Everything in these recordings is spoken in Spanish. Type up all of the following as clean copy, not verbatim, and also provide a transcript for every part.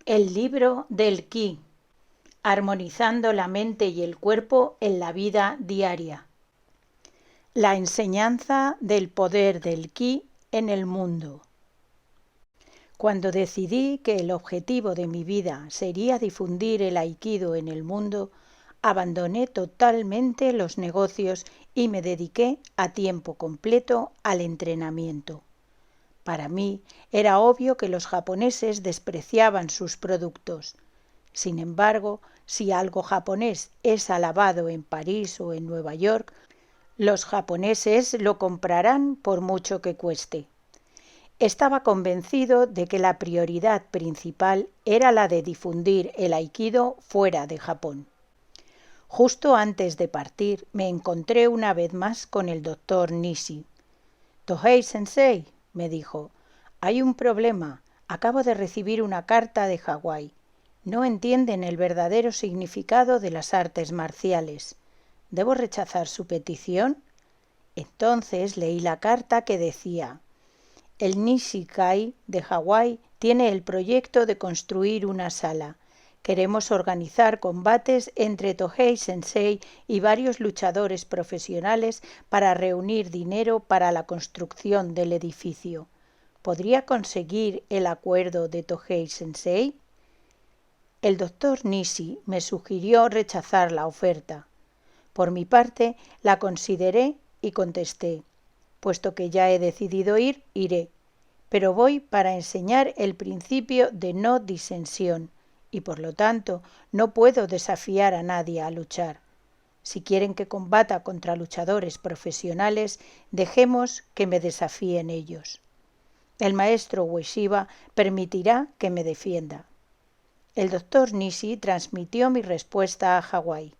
El libro del Ki, armonizando la mente y el cuerpo en la vida diaria. La enseñanza del poder del Ki en el mundo. Cuando decidí que el objetivo de mi vida sería difundir el Aikido en el mundo, abandoné totalmente los negocios y me dediqué a tiempo completo al entrenamiento. Para mí era obvio que los japoneses despreciaban sus productos. Sin embargo, si algo japonés es alabado en París o en Nueva York, los japoneses lo comprarán por mucho que cueste. Estaba convencido de que la prioridad principal era la de difundir el Aikido fuera de Japón. Justo antes de partir me encontré una vez más con el doctor Nishi. «Tohei Sensei», me dijo, «hay un problema. Acabo de recibir una carta de Hawái. No entienden el verdadero significado de las artes marciales. ¿Debo rechazar su petición?» Entonces leí la carta que decía: «El Nishi-kai de Hawái tiene el proyecto de construir una sala. Queremos organizar combates entre Tohei Sensei y varios luchadores profesionales para reunir dinero para la construcción del edificio. ¿Podría conseguir el acuerdo de Tohei Sensei?» El doctor Nishi me sugirió rechazar la oferta. Por mi parte, la consideré y contesté: «Puesto que ya he decidido ir, iré. Pero voy para enseñar el principio de no disensión, y por lo tanto no puedo desafiar a nadie a luchar. Si quieren que combata contra luchadores profesionales, dejemos que me desafíen ellos. El maestro Ueshiba permitirá que me defienda». El doctor Nishi transmitió mi respuesta a Hawái.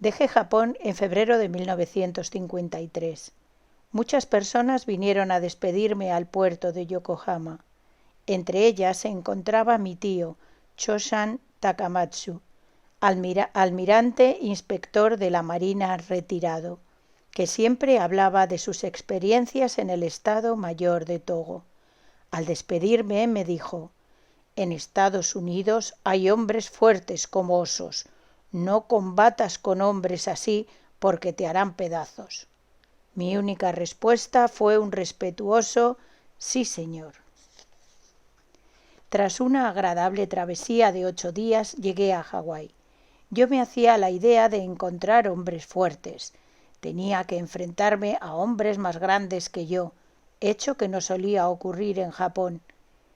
Dejé Japón en febrero de 1953. Muchas personas vinieron a despedirme al puerto de Yokohama. Entre ellas se encontraba mi tío, Choshan Takamatsu, almirante inspector de la Marina retirado, que siempre hablaba de sus experiencias en el Estado Mayor de Togo. Al despedirme me dijo: «En Estados Unidos hay hombres fuertes como osos. No combatas con hombres así porque te harán pedazos». Mi única respuesta fue un respetuoso «sí, señor». Tras una agradable travesía de 8 días llegué a Hawái. Yo me hacía la idea de encontrar hombres fuertes. Tenía que enfrentarme a hombres más grandes que yo, hecho que no solía ocurrir en Japón.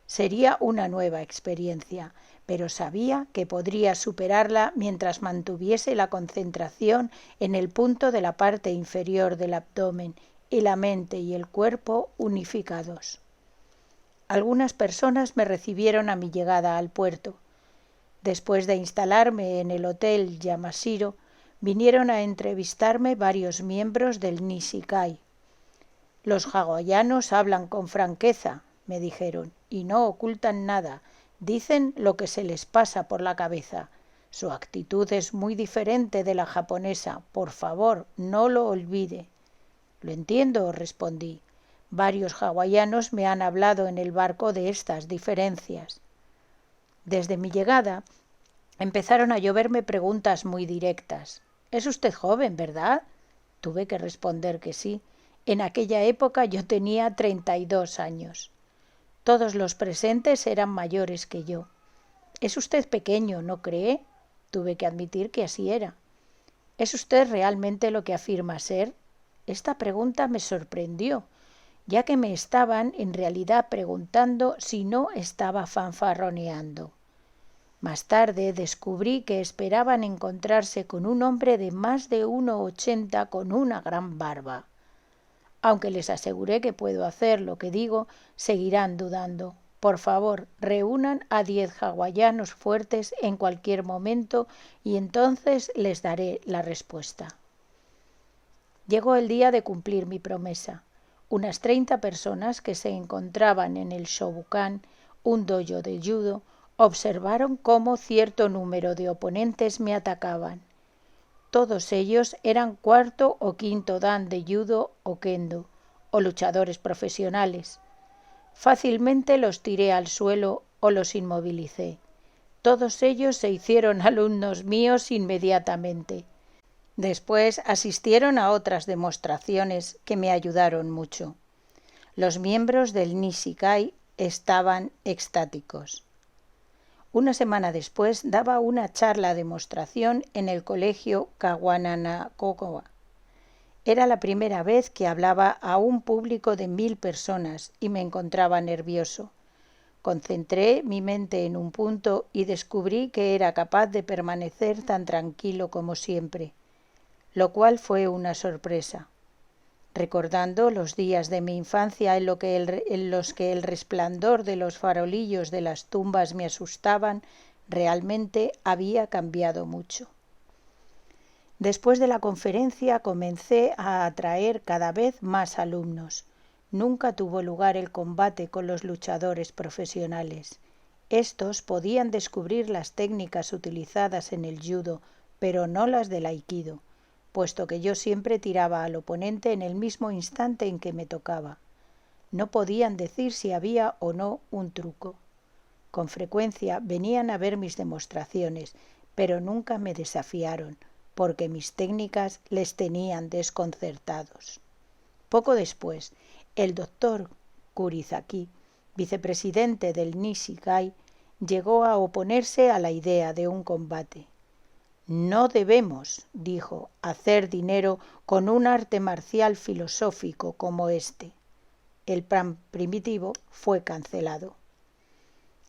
Sería una nueva experiencia, pero sabía que podría superarla mientras mantuviese la concentración en el punto de la parte inferior del abdomen y la mente y el cuerpo unificados. Algunas personas me recibieron a mi llegada al puerto. Después de instalarme en el hotel Yamashiro, vinieron a entrevistarme varios miembros del Nishi-kai. «Los hawaianos hablan con franqueza», me dijeron, «y no ocultan nada. Dicen lo que se les pasa por la cabeza. Su actitud es muy diferente de la japonesa. Por favor, no lo olvide». «Lo entiendo», respondí. «Varios hawaianos me han hablado en el barco de estas diferencias». Desde mi llegada empezaron a lloverme preguntas muy directas. «Es usted joven, ¿verdad?». Tuve que responder que sí. En aquella época yo tenía 32 años. Todos los presentes eran mayores que yo. «Es usted pequeño, ¿no cree?». Tuve que admitir que así era. «¿Es usted realmente lo que afirma ser?». Esta pregunta me sorprendió, ya que me estaban en realidad preguntando si no estaba fanfarroneando. Más tarde descubrí que esperaban encontrarse con un hombre de más de 1,80 con una gran barba. Aunque les aseguré que puedo hacer lo que digo, seguirán dudando. Por favor, reúnan a 10 hawaianos fuertes en cualquier momento y entonces les daré la respuesta. Llegó el día de cumplir mi promesa. Unas 30 personas que se encontraban en el Shobukan, un dojo de judo, observaron cómo cierto número de oponentes me atacaban. Todos ellos eran cuarto o quinto dan de judo o kendo, o luchadores profesionales. Fácilmente los tiré al suelo o los inmovilicé. Todos ellos se hicieron alumnos míos inmediatamente. Después asistieron a otras demostraciones que me ayudaron mucho. Los miembros del Nishikai estaban extáticos. Una semana después daba una charla demostración en el colegio Kawananakowa. Era la primera vez que hablaba a un público de 1000 personas y me encontraba nervioso. Concentré mi mente en un punto y descubrí que era capaz de permanecer tan tranquilo como siempre, lo cual fue una sorpresa. Recordando los días de mi infancia en los que el resplandor de los farolillos de las tumbas me asustaban, realmente había cambiado mucho. Después de la conferencia comencé a atraer cada vez más alumnos. Nunca tuvo lugar el combate con los luchadores profesionales. Estos podían descubrir las técnicas utilizadas en el judo, pero no las del aikido, puesto que yo siempre tiraba al oponente en el mismo instante en que me tocaba. No podían decir si había o no un truco. Con frecuencia venían a ver mis demostraciones, pero nunca me desafiaron, porque mis técnicas les tenían desconcertados. Poco después, el doctor Kurizaki, vicepresidente del Nishikai, llegó a oponerse a la idea de un combate. No debemos, dijo, hacer dinero con un arte marcial filosófico como este. El plan primitivo fue cancelado.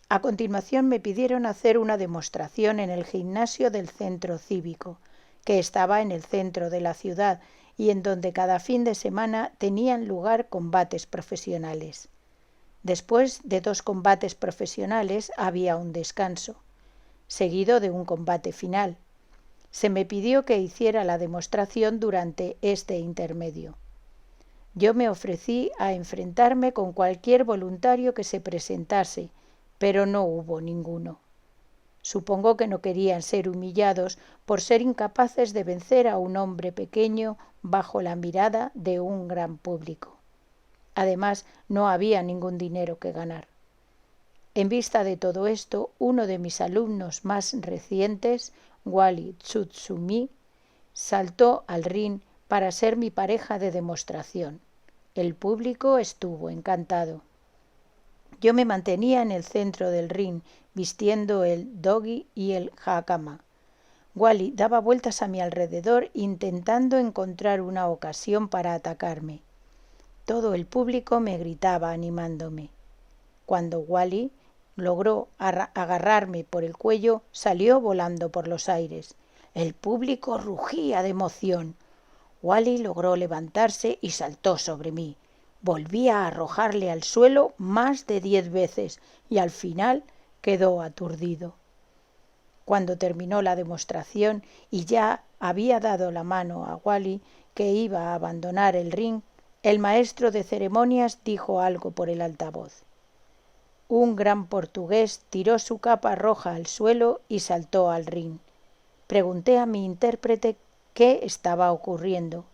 A continuación me pidieron hacer una demostración en el gimnasio del centro cívico, que estaba en el centro de la ciudad y en donde cada fin de semana tenían lugar combates profesionales. Después de 2 combates profesionales había un descanso, seguido de un combate final. Se me pidió que hiciera la demostración durante este intermedio. Yo me ofrecí a enfrentarme con cualquier voluntario que se presentase, pero no hubo ninguno. Supongo que no querían ser humillados por ser incapaces de vencer a un hombre pequeño bajo la mirada de un gran público. Además, no había ningún dinero que ganar. En vista de todo esto, uno de mis alumnos más recientes, Wally Tsutsumi, saltó al ring para ser mi pareja de demostración. El público estuvo encantado. Yo me mantenía en el centro del ring, vistiendo el dogi y el hakama. Wally daba vueltas a mi alrededor intentando encontrar una ocasión para atacarme. Todo el público me gritaba animándome. Cuando Wally logró agarrarme por el cuello, salió volando por los aires. El público rugía de emoción. Wally logró levantarse y saltó sobre mí. Volví a arrojarle al suelo más de 10 veces y al final quedó aturdido. Cuando terminó la demostración y ya había dado la mano a Wally, que iba a abandonar el ring, el maestro de ceremonias dijo algo por el altavoz. Un gran portugués tiró su capa roja al suelo y saltó al ring. Pregunté a mi intérprete qué estaba ocurriendo.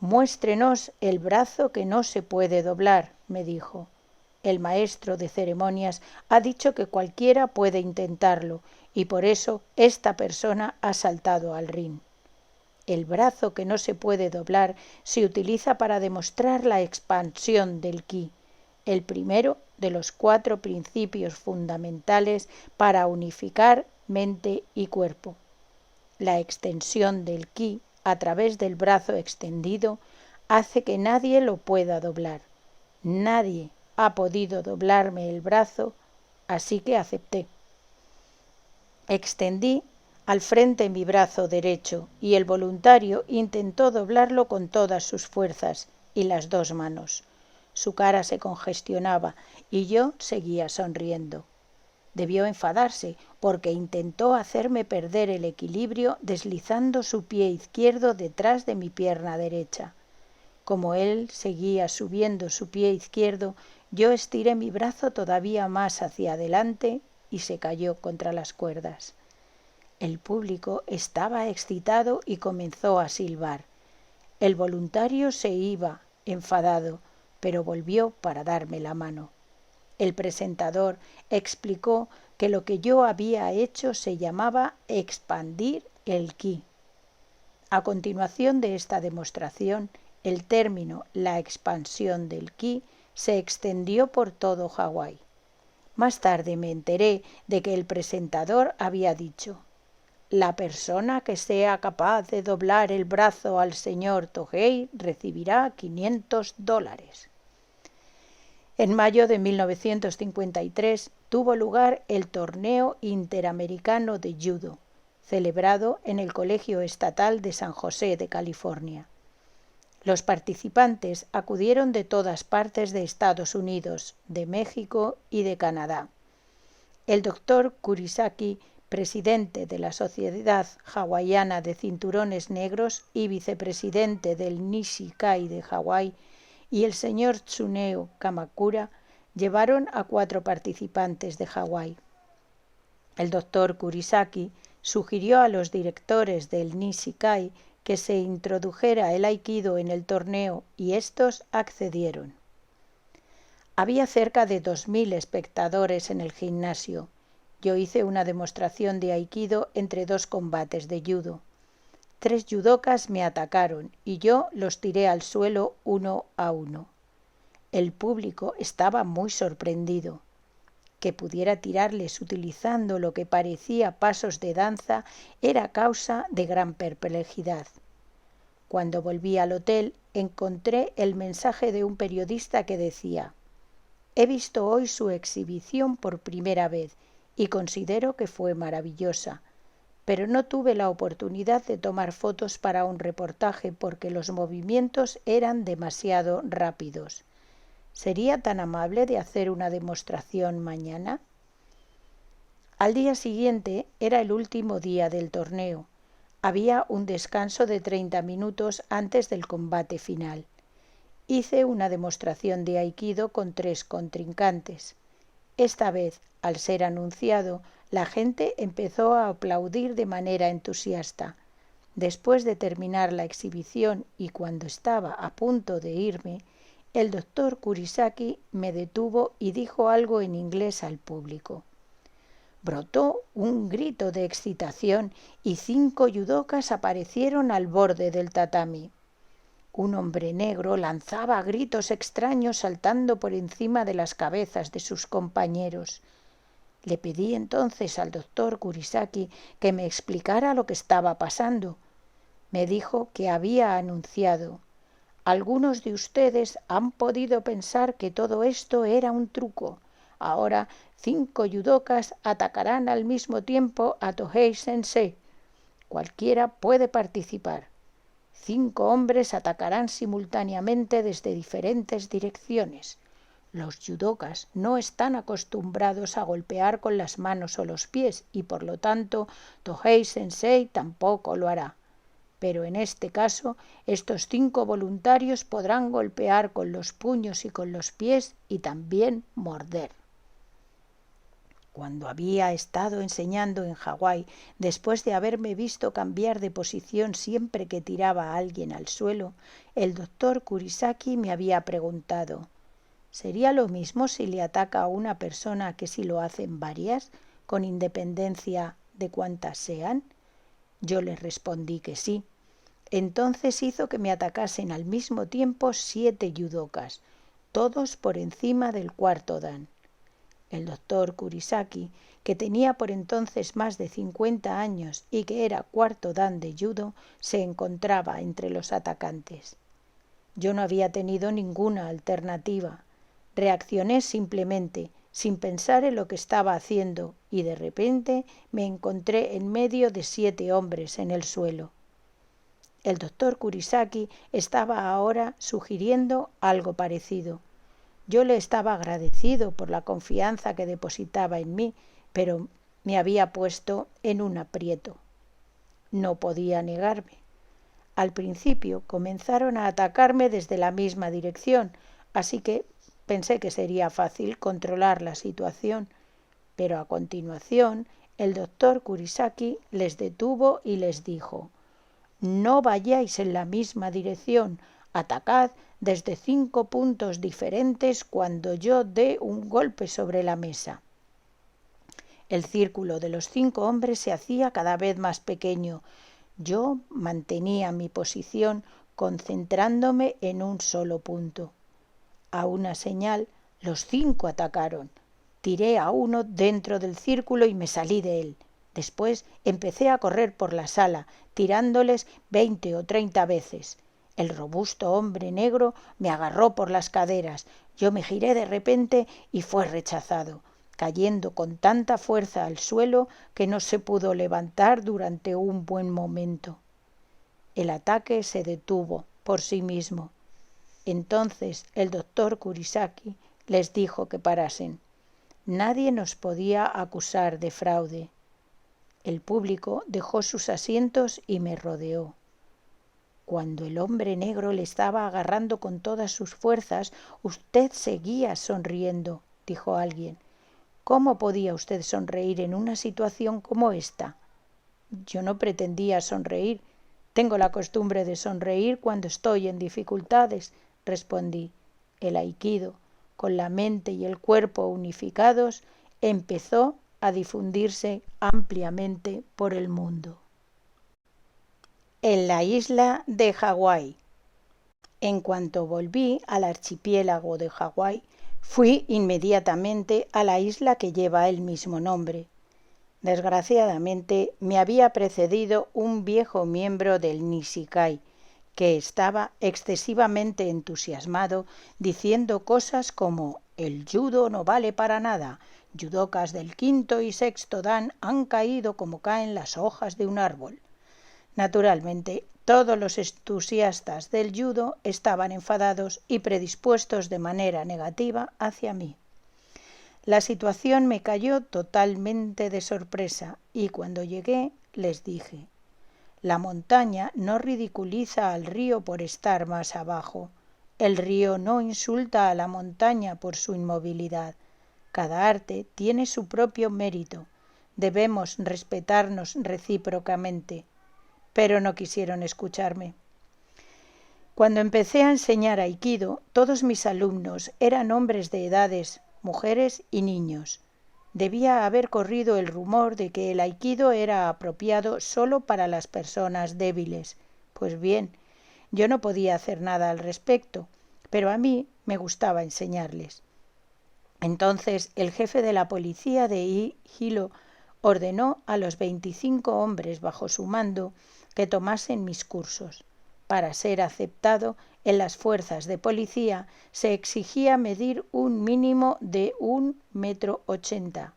«Muéstrenos el brazo que no se puede doblar», me dijo. El maestro de ceremonias ha dicho que cualquiera puede intentarlo y por eso esta persona ha saltado al ring. El brazo que no se puede doblar se utiliza para demostrar la expansión del ki, el primero de los 4 principios fundamentales para unificar mente y cuerpo. La extensión del ki a través del brazo extendido hace que nadie lo pueda doblar. Nadie ha podido doblarme el brazo, así que acepté. Extendí al frente mi brazo derecho y el voluntario intentó doblarlo con todas sus fuerzas y las 2 manos. Su cara se congestionaba y yo seguía sonriendo. Debió enfadarse porque intentó hacerme perder el equilibrio deslizando su pie izquierdo detrás de mi pierna derecha. Como él seguía subiendo su pie izquierdo, yo estiré mi brazo todavía más hacia adelante y se cayó contra las cuerdas. El público estaba excitado y comenzó a silbar. El voluntario se iba, enfadado, pero volvió para darme la mano. El presentador explicó que lo que yo había hecho se llamaba expandir el ki. A continuación de esta demostración, el término la expansión del ki se extendió por todo Hawái. Más tarde me enteré de que el presentador había dicho: la persona que sea capaz de doblar el brazo al señor Tohei recibirá $500. En mayo de 1953 tuvo lugar el Torneo Interamericano de Judo, celebrado en el Colegio Estatal de San José de California. Los participantes acudieron de todas partes de Estados Unidos, de México y de Canadá. El doctor Kurisaki, presidente de la Sociedad Hawaiana de Cinturones Negros y vicepresidente del Nishi-Kai de Hawái, y el señor Tsuneo Kamakura llevaron a 4 participantes de Hawái. El doctor Kurisaki sugirió a los directores del Nishi-Kai que se introdujera el aikido en el torneo y estos accedieron. Había cerca de 2000 espectadores en el gimnasio. Yo hice una demostración de aikido entre 2 combates de judo. 3 judokas me atacaron y yo los tiré al suelo 1 a 1. El público estaba muy sorprendido. Que pudiera tirarles utilizando lo que parecía pasos de danza era causa de gran perplejidad. Cuando volví al hotel encontré el mensaje de un periodista que decía: he visto hoy su exhibición por primera vez y considero que fue maravillosa, pero no tuve la oportunidad de tomar fotos para un reportaje porque los movimientos eran demasiado rápidos. ¿Sería tan amable de hacer una demostración mañana? Al día siguiente era el último día del torneo. Había un descanso de 30 minutos antes del combate final. Hice una demostración de aikido con 3 contrincantes. Esta vez, al ser anunciado, la gente empezó a aplaudir de manera entusiasta. Después de terminar la exhibición y cuando estaba a punto de irme, el doctor Kurisaki me detuvo y dijo algo en inglés al público. Brotó un grito de excitación y 5 judokas aparecieron al borde del tatami. Un hombre negro lanzaba gritos extraños saltando por encima de las cabezas de sus compañeros. Le pedí entonces al doctor Kurisaki que me explicara lo que estaba pasando. Me dijo que había anunciado: algunos de ustedes han podido pensar que todo esto era un truco. Ahora 5 judokas atacarán al mismo tiempo a Tohei Sensei. Cualquiera puede participar. 5 hombres atacarán simultáneamente desde diferentes direcciones. Los judokas no están acostumbrados a golpear con las manos o los pies y por lo tanto Tohei Sensei tampoco lo hará. Pero en este caso, estos 5 voluntarios podrán golpear con los puños y con los pies y también morder. Cuando había estado enseñando en Hawái, después de haberme visto cambiar de posición siempre que tiraba a alguien al suelo, el doctor Kurisaki me había preguntado: ¿sería lo mismo si le ataca a una persona que si lo hacen varias, con independencia de cuántas sean? Yo le respondí que sí. Entonces hizo que me atacasen al mismo tiempo 7 judokas, todos por encima del 4º dan. El doctor Kurisaki, que tenía por entonces más de 50 años y que era 4º dan de judo, se encontraba entre los atacantes. Yo no había tenido ninguna alternativa. Reaccioné simplemente, sin pensar en lo que estaba haciendo, y de repente me encontré en medio de 7 hombres en el suelo. El doctor Kurisaki estaba ahora sugiriendo algo parecido. Yo le estaba agradecido por la confianza que depositaba en mí, pero me había puesto en un aprieto. No podía negarme. Al principio comenzaron a atacarme desde la misma dirección, así que pensé que sería fácil controlar la situación, pero a continuación el doctor Kurisaki les detuvo y les dijo: no vayáis en la misma dirección, Atacad desde 5 puntos diferentes cuando yo dé un golpe sobre la mesa. El círculo de los 5 hombres se hacía cada vez más pequeño. Yo mantenía mi posición concentrándome en un solo punto. A una señal, los 5 atacaron. Tiré a uno dentro del círculo y me salí de él. Después empecé a correr por la sala, tirándoles 20 o 30 veces. El robusto hombre negro me agarró por las caderas. Yo me giré de repente y fue rechazado, cayendo con tanta fuerza al suelo que no se pudo levantar durante un buen momento. El ataque se detuvo por sí mismo. Entonces el doctor Kurisaki les dijo que parasen. Nadie nos podía acusar de fraude. El público dejó sus asientos y me rodeó. Cuando el hombre negro le estaba agarrando con todas sus fuerzas, usted seguía sonriendo, dijo alguien. ¿Cómo podía usted sonreír en una situación como esta? Yo no pretendía sonreír. Tengo la costumbre de sonreír cuando estoy en dificultades, respondí. El aikido, con la mente y el cuerpo unificados, empezó a difundirse ampliamente por el mundo. En la isla de Hawái. En cuanto volví al archipiélago de Hawái, fui inmediatamente a la isla que lleva el mismo nombre. Desgraciadamente me había precedido un viejo miembro del Nishikai, que estaba excesivamente entusiasmado diciendo cosas como «El judo no vale para nada, judokas del 5º y 6º dan han caído como caen las hojas de un árbol». Naturalmente, todos los entusiastas del judo estaban enfadados y predispuestos de manera negativa hacia mí. La situación me cayó totalmente de sorpresa y cuando llegué les dije: «La montaña no ridiculiza al río por estar más abajo. El río no insulta a la montaña por su inmovilidad. Cada arte tiene su propio mérito. Debemos respetarnos recíprocamente». Pero no quisieron escucharme. Cuando empecé a enseñar aikido, todos mis alumnos eran hombres de edades, mujeres y niños. Debía haber corrido el rumor de que el aikido era apropiado solo para las personas débiles. Pues bien, yo no podía hacer nada al respecto, pero a mí me gustaba enseñarles. Entonces el jefe de la policía de Hilo ordenó a los 25 hombres bajo su mando que tomasen mis cursos. Para ser aceptado en las fuerzas de policía se exigía medir un mínimo de 1,80 m.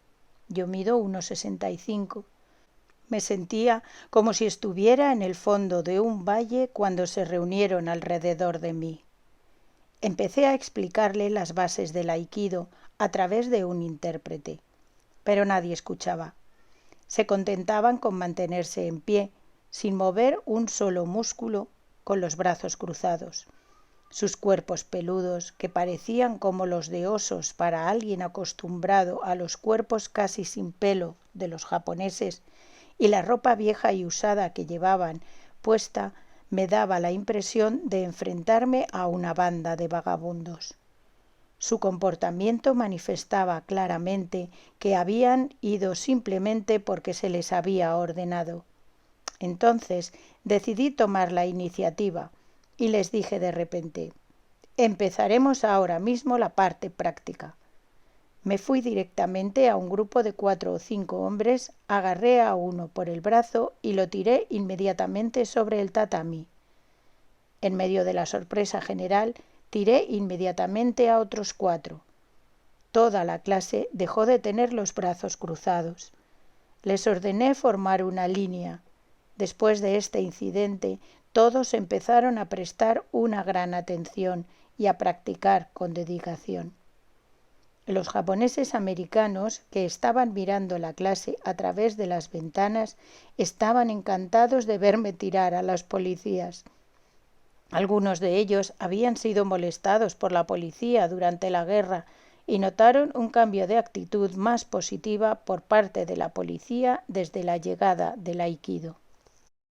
Yo mido 1,65 m. Me sentía como si estuviera en el fondo de un valle cuando se reunieron alrededor de mí. Empecé a explicarle las bases del aikido a través de un intérprete, pero nadie escuchaba. Se contentaban con mantenerse en pie, sin mover un solo músculo, con los brazos cruzados. Sus cuerpos peludos, que parecían como los de osos para alguien acostumbrado a los cuerpos casi sin pelo de los japoneses, y la ropa vieja y usada que llevaban puesta, me daba la impresión de enfrentarme a una banda de vagabundos. Su comportamiento manifestaba claramente que habían ido simplemente porque se les había ordenado. Entonces decidí tomar la iniciativa y les dije de repente: «Empezaremos ahora mismo la parte práctica». Me fui directamente a un grupo de 4 o 5 hombres, agarré a uno por el brazo y lo tiré inmediatamente sobre el tatami. En medio de la sorpresa general, tiré inmediatamente a otros 4. Toda la clase dejó de tener los brazos cruzados. Les ordené formar una línea. Después de este incidente, todos empezaron a prestar una gran atención y a practicar con dedicación. Los japoneses americanos, que estaban mirando la clase a través de las ventanas, estaban encantados de verme tirar a los policías. Algunos de ellos habían sido molestados por la policía durante la guerra y notaron un cambio de actitud más positiva por parte de la policía desde la llegada del aikido.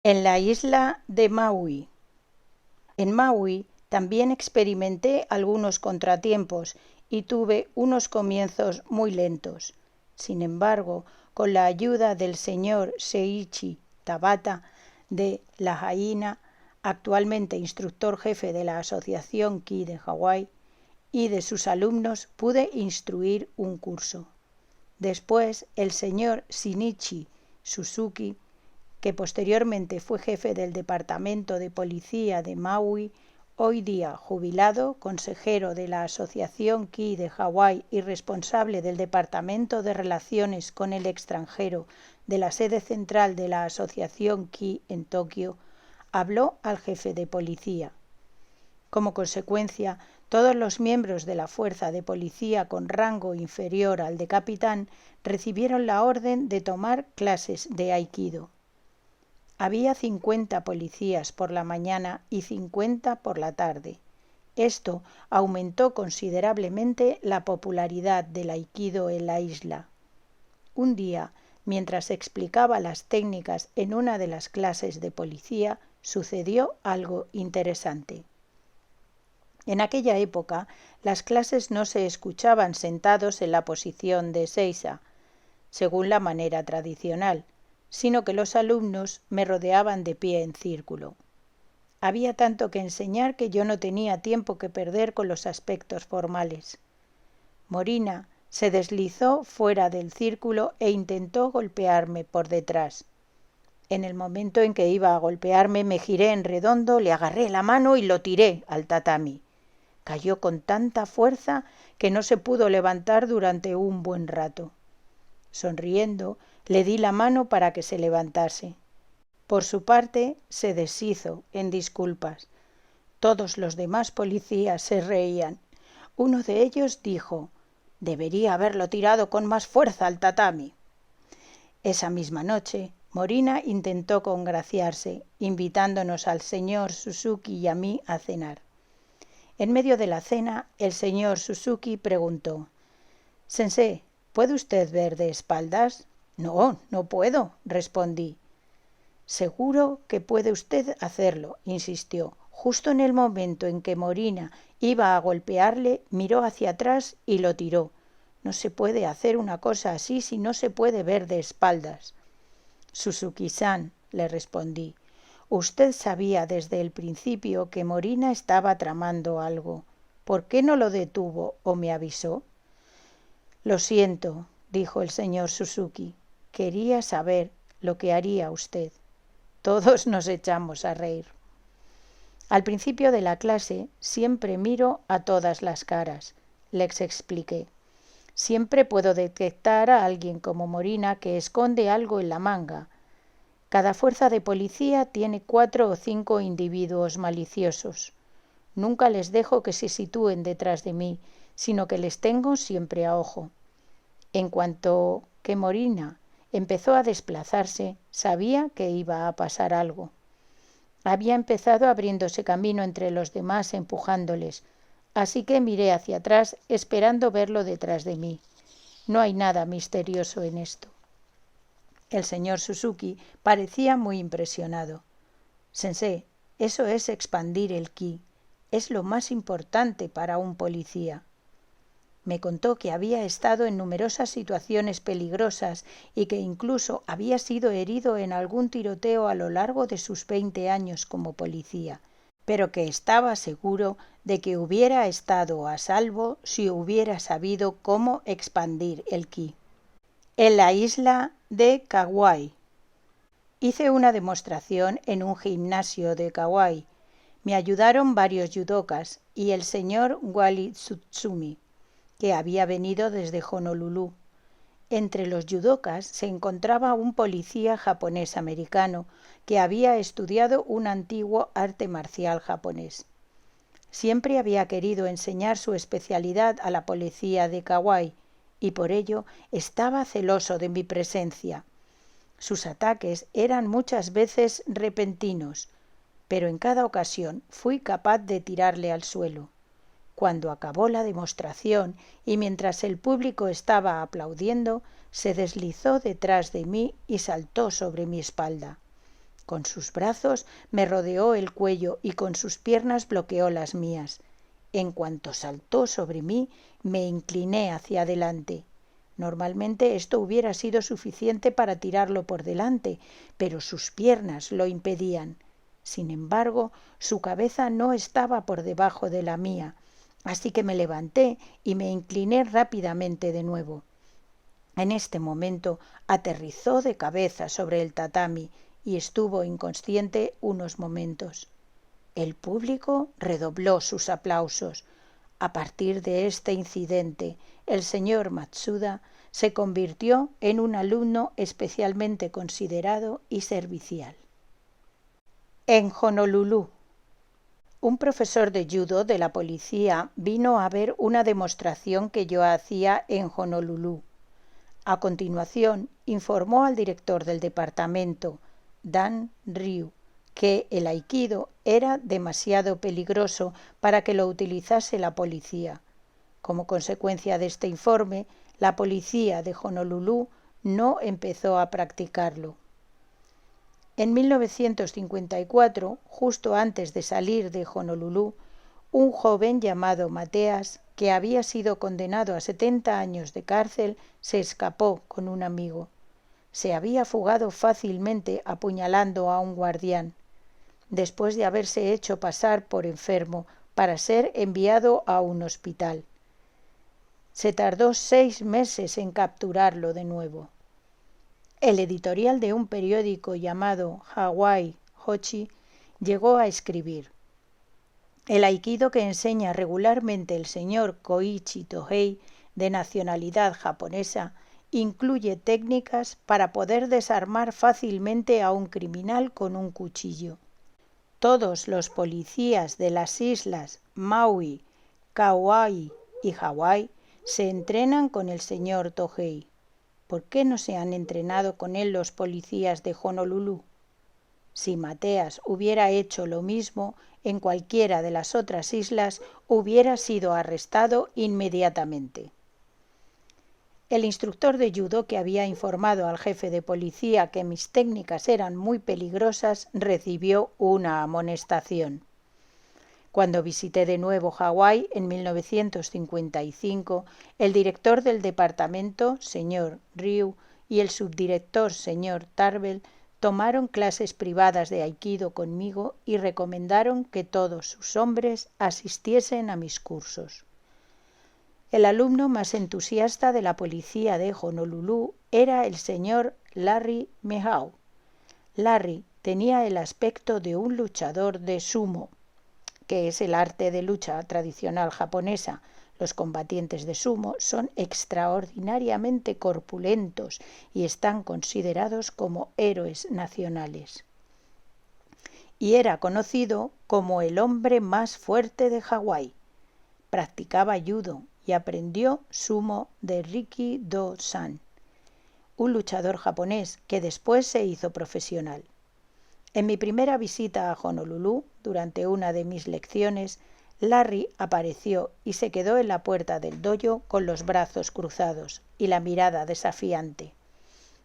En la isla de Maui. En Maui También experimenté algunos contratiempos y tuve unos comienzos muy lentos. Sin embargo, con la ayuda del señor Seiichi Tabata de Lahaina, actualmente instructor jefe de la Asociación Ki de Hawái, y de sus alumnos, pude instruir un curso. Después, el señor Shinichi Suzuki, que posteriormente fue jefe del Departamento de Policía de Maui, hoy día jubilado, consejero de la Asociación Ki de Hawái y responsable del Departamento de Relaciones con el Extranjero de la sede central de la Asociación Ki en Tokio, habló al jefe de policía. Como consecuencia, todos los miembros de la fuerza de policía con rango inferior al de capitán recibieron la orden de tomar clases de aikido. Había 50 policías por la mañana y 50 por la tarde. Esto aumentó considerablemente la popularidad del aikido en la isla. Un día, mientras explicaba las técnicas en una de las clases de policía, sucedió algo interesante. En aquella época, las clases no se escuchaban sentados en la posición de seiza, según la manera tradicional, sino que los alumnos me rodeaban de pie en círculo. Había tanto que enseñar que yo no tenía tiempo que perder con los aspectos formales. Morina se deslizó fuera del círculo e intentó golpearme por detrás. En el momento en que iba a golpearme, me giré en redondo, le agarré la mano y lo tiré al tatami. Cayó con tanta fuerza que no se pudo levantar durante un buen rato. Sonriendo, le di la mano para que se levantase. Por su parte, se deshizo en disculpas. Todos los demás policías se reían. Uno de ellos dijo: «Debería haberlo tirado con más fuerza al tatami». Esa misma noche, Morina intentó congraciarse, invitándonos al señor Suzuki y a mí a cenar. En medio de la cena, el señor Suzuki preguntó: «Sensei, ¿puede usted ver de espaldas?». «No, no puedo», respondí. «Seguro que puede usted hacerlo», insistió. Justo en el momento en que Morina iba a golpearle, miró hacia atrás y lo tiró. «No se puede hacer una cosa así si no se puede ver de espaldas». «Suzuki-san», le respondí, «usted sabía desde el principio que Morina estaba tramando algo. ¿Por qué no lo detuvo o me avisó?». «Lo siento», dijo el señor Suzuki. «Quería saber lo que haría usted». Todos nos echamos a reír. Al principio de la clase siempre miro a todas las caras, les expliqué. Siempre puedo detectar a alguien como Morina que esconde algo en la manga. Cada fuerza de policía tiene 4 o 5 individuos maliciosos. Nunca les dejo que se sitúen detrás de mí, sino que les tengo siempre a ojo. En cuanto que Morina empezó a desplazarse, sabía que iba a pasar algo. Había empezado abriéndose camino entre los demás, empujándoles, así que miré hacia atrás esperando verlo detrás de mí. No hay nada misterioso en esto. El señor Suzuki parecía muy impresionado. «Sensei, eso es expandir el ki. Es lo más importante para un policía». Me contó que había estado en numerosas situaciones peligrosas y que incluso había sido herido en algún tiroteo a lo largo de sus 20 años como policía, pero que estaba seguro de que hubiera estado a salvo si hubiera sabido cómo expandir el ki. En la isla de Kauai. Hice una demostración en un gimnasio de Kauai. Me ayudaron varios judokas y el señor Wally Tsutsumi, que había venido desde Honolulu. Entre los judokas se encontraba un policía japonés-americano que había estudiado un antiguo arte marcial japonés. Siempre había querido enseñar su especialidad a la policía de Kauai y por ello estaba celoso de mi presencia. Sus ataques eran muchas veces repentinos, pero en cada ocasión fui capaz de tirarle al suelo. Cuando acabó la demostración y mientras el público estaba aplaudiendo, se deslizó detrás de mí y saltó sobre mi espalda. Con sus brazos me rodeó el cuello y con sus piernas bloqueó las mías. En cuanto saltó sobre mí, me incliné hacia adelante. Normalmente esto hubiera sido suficiente para tirarlo por delante, pero sus piernas lo impedían. Sin embargo, su cabeza no estaba por debajo de la mía, así que me levanté y me incliné rápidamente de nuevo. En este momento aterrizó de cabeza sobre el tatami y estuvo inconsciente unos momentos. El público redobló sus aplausos. A partir de este incidente, el señor Matsuda se convirtió en un alumno especialmente considerado y servicial. En Honolulu, un profesor de judo de la policía vino a ver una demostración que yo hacía en Honolulu. A continuación, informó al director del departamento, Dan Ryu, que el aikido era demasiado peligroso para que lo utilizase la policía. Como consecuencia de este informe, la policía de Honolulu no empezó a practicarlo. En 1954, justo antes de salir de Honolulu, un joven llamado Mateas, que había sido condenado a 70 años de cárcel, se escapó con un amigo. Se había fugado fácilmente apuñalando a un guardián, después de haberse hecho pasar por enfermo para ser enviado a un hospital. Se tardó 6 meses en capturarlo de nuevo. El editorial de un periódico llamado Hawaii Hochi llegó a escribir: el aikido que enseña regularmente el señor Koichi Tohei, de nacionalidad japonesa, incluye técnicas para poder desarmar fácilmente a un criminal con un cuchillo. Todos los policías de las islas Maui, Kauai y Hawái se entrenan con el señor Tohei. ¿Por qué no se han entrenado con él los policías de Honolulu? Si Mateas hubiera hecho lo mismo en cualquiera de las otras islas, hubiera sido arrestado inmediatamente. El instructor de judo, que había informado al jefe de policía que mis técnicas eran muy peligrosas, recibió una amonestación. Cuando visité de nuevo Hawái en 1955, el director del departamento, señor Ryu, y el subdirector, señor Tarbell, tomaron clases privadas de aikido conmigo y recomendaron que todos sus hombres asistiesen a mis cursos. El alumno más entusiasta de la policía de Honolulu era el señor Larry Mehau. Larry tenía el aspecto de un luchador de sumo, que es el arte de lucha tradicional japonesa. Los combatientes de sumo son extraordinariamente corpulentos y están considerados como héroes nacionales. Y era conocido como el hombre más fuerte de Hawái. Practicaba judo y aprendió sumo de Riki Do-san, un luchador japonés que después se hizo profesional. En mi primera visita a Honolulu, durante una de mis lecciones, Larry apareció y se quedó en la puerta del dojo con los brazos cruzados y la mirada desafiante.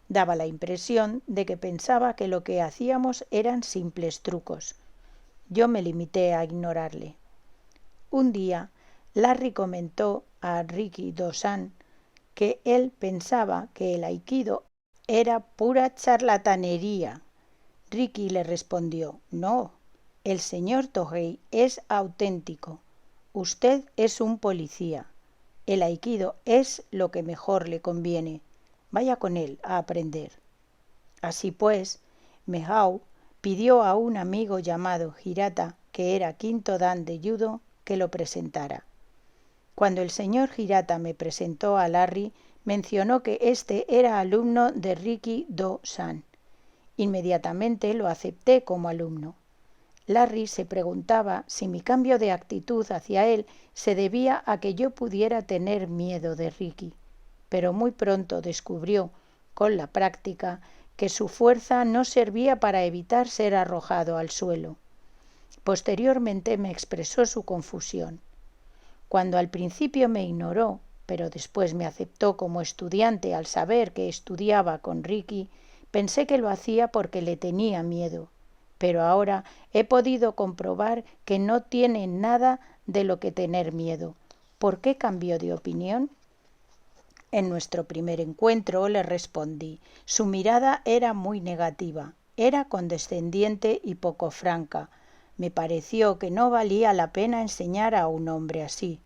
Daba la impresión de que pensaba que lo que hacíamos eran simples trucos. Yo me limité a ignorarle. Un día, Larry comentó a Riki Do-san que él pensaba que el aikido era pura charlatanería. Riki le respondió: no, el señor Tohei es auténtico. Usted es un policía. El aikido es lo que mejor le conviene. Vaya con él a aprender. Así pues, Mehau pidió a un amigo llamado Hirata, que era quinto dan de judo, que lo presentara. Cuando el señor Hirata me presentó a Larry, mencionó que éste era alumno de Riki Do-san. Inmediatamente lo acepté como alumno. Larry se preguntaba si mi cambio de actitud hacia él se debía a que yo pudiera tener miedo de Riki, pero muy pronto descubrió, con la práctica, que su fuerza no servía para evitar ser arrojado al suelo. Posteriormente me expresó su confusión. Cuando al principio me ignoró, pero después me aceptó como estudiante al saber que estudiaba con Riki, pensé que lo hacía porque le tenía miedo, pero ahora he podido comprobar que no tiene nada de lo que tener miedo. ¿Por qué cambió de opinión? En nuestro primer encuentro le respondí. Su mirada era muy negativa, era condescendiente y poco franca. Me pareció que no valía la pena enseñar a un hombre así.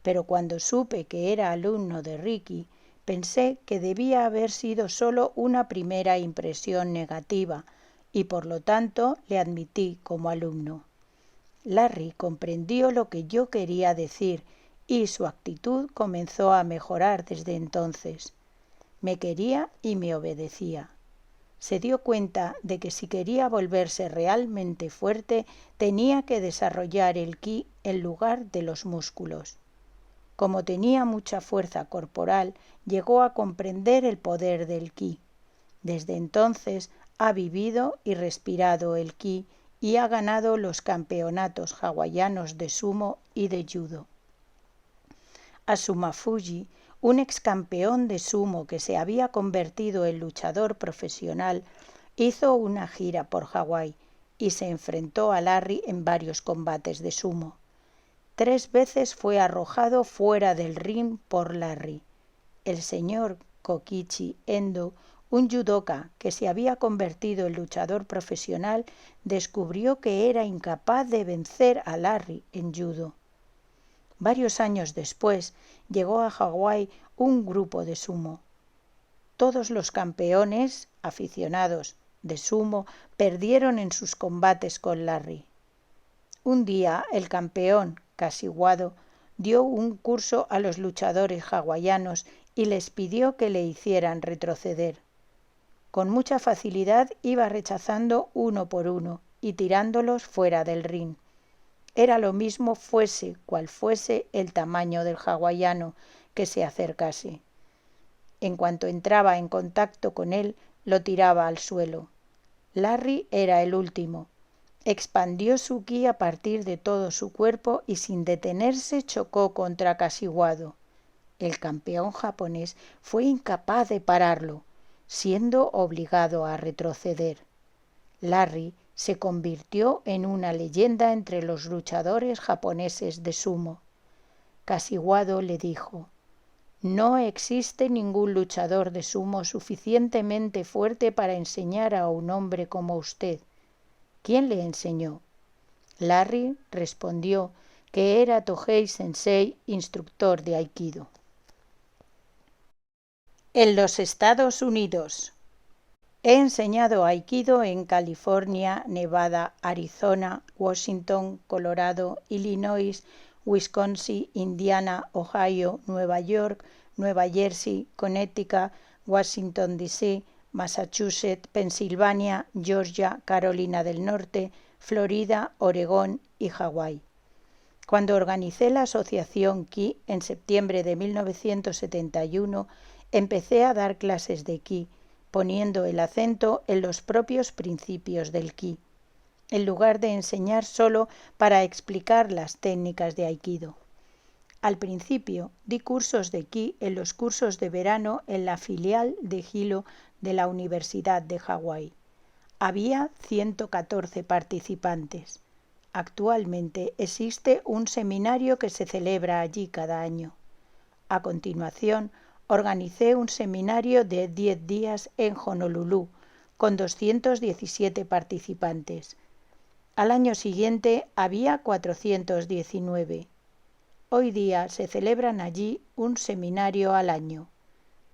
Pero cuando supe que era alumno de Ricky, pensé que debía haber sido solo una primera impresión negativa, y por lo tanto le admití como alumno. Larry comprendió lo que yo quería decir y su actitud comenzó a mejorar desde entonces. Me quería y me obedecía. Se dio cuenta de que si quería volverse realmente fuerte tenía que desarrollar el ki en lugar de los músculos. Como tenía mucha fuerza corporal, llegó a comprender el poder del ki. Desde entonces ha vivido y respirado el ki y ha ganado los campeonatos hawaianos de sumo y de judo. Asuma Fuji, un ex campeón de sumo que se había convertido en luchador profesional, hizo una gira por Hawái y se enfrentó a Larry en varios combates de sumo. 3 veces fue arrojado fuera del ring por Larry. El señor Kokichi Endo, un judoka que se había convertido en luchador profesional, descubrió que era incapaz de vencer a Larry en judo. Varios años después llegó a Hawái un grupo de sumo. Todos los campeones aficionados de sumo perdieron en sus combates con Larry. Un día el campeón Kashiwado dio un curso a los luchadores hawaianos y les pidió que le hicieran retroceder. Con mucha facilidad iba rechazando uno por uno y tirándolos fuera del ring. Era lo mismo fuese cual fuese el tamaño del hawaiano que se acercase. En cuanto entraba en contacto con él, lo tiraba al suelo. Larry era el último. Expandió su ki a partir de todo su cuerpo y sin detenerse chocó contra Kashiwado. El campeón japonés fue incapaz de pararlo, siendo obligado a retroceder. Larry se convirtió en una leyenda entre los luchadores japoneses de sumo. Kashiwado le dijo: «No existe ningún luchador de sumo suficientemente fuerte para enseñar a un hombre como usted». ¿Quién le enseñó? Larry respondió que era Tohei Sensei, instructor de Aikido. En los Estados Unidos. He enseñado Aikido en California, Nevada, Arizona, Washington, Colorado, Illinois, Wisconsin, Indiana, Ohio, Nueva York, Nueva Jersey, Connecticut, Washington, D.C., Massachusetts, Pensilvania, Georgia, Carolina del Norte, Florida, Oregón y Hawái. Cuando organicé la asociación Ki en septiembre de 1971, empecé a dar clases de Ki, poniendo el acento en los propios principios del Ki, en lugar de enseñar solo para explicar las técnicas de Aikido. Al principio di cursos de Ki en los cursos de verano en la filial de Hilo de la Universidad de Hawái. Había 114 participantes. Actualmente existe un seminario que se celebra allí cada año. A continuación, organicé un seminario de 10 días en Honolulu, con 217 participantes. Al año siguiente había 419. Hoy día se celebran allí un seminario al año.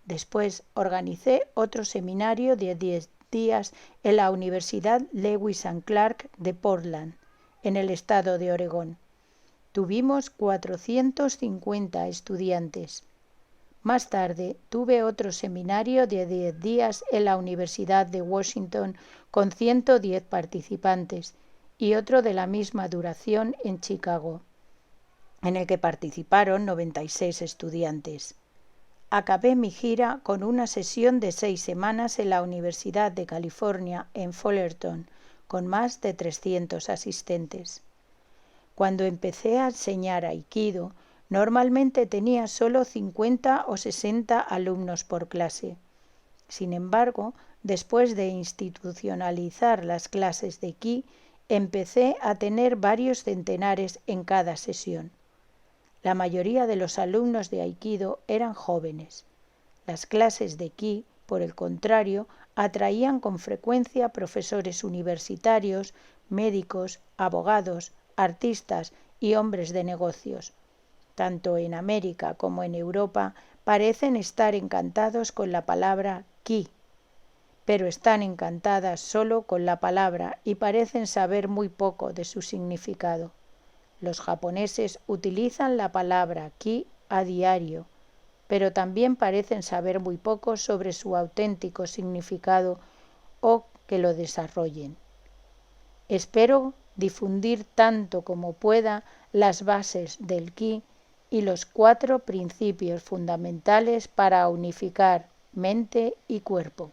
Después organicé otro seminario de 10 días en la Universidad Lewis and Clark de Portland, en el estado de Oregón. Tuvimos 450 estudiantes. Más tarde tuve otro seminario de 10 días en la Universidad de Washington con 110 participantes y otro de la misma duración en Chicago, en el que participaron 96 estudiantes. Acabé mi gira con una sesión de 6 semanas en la Universidad de California en Fullerton, con más de 300 asistentes. Cuando empecé a enseñar Aikido, normalmente tenía solo 50 o 60 alumnos por clase. Sin embargo, Después de institucionalizar las clases de ki, empecé a tener varios centenares en cada sesión. La mayoría de los alumnos de Aikido eran jóvenes. Las clases de ki, por el contrario, atraían con frecuencia profesores universitarios, médicos, abogados, artistas y hombres de negocios. Tanto en América como en Europa parecen estar encantados con la palabra ki, pero están encantadas solo con la palabra y parecen saber muy poco de su significado. Los japoneses utilizan la palabra ki a diario, pero también parecen saber muy poco sobre su auténtico significado o que lo desarrollen. Espero difundir tanto como pueda las bases del ki y los 4 principios fundamentales para unificar mente y cuerpo.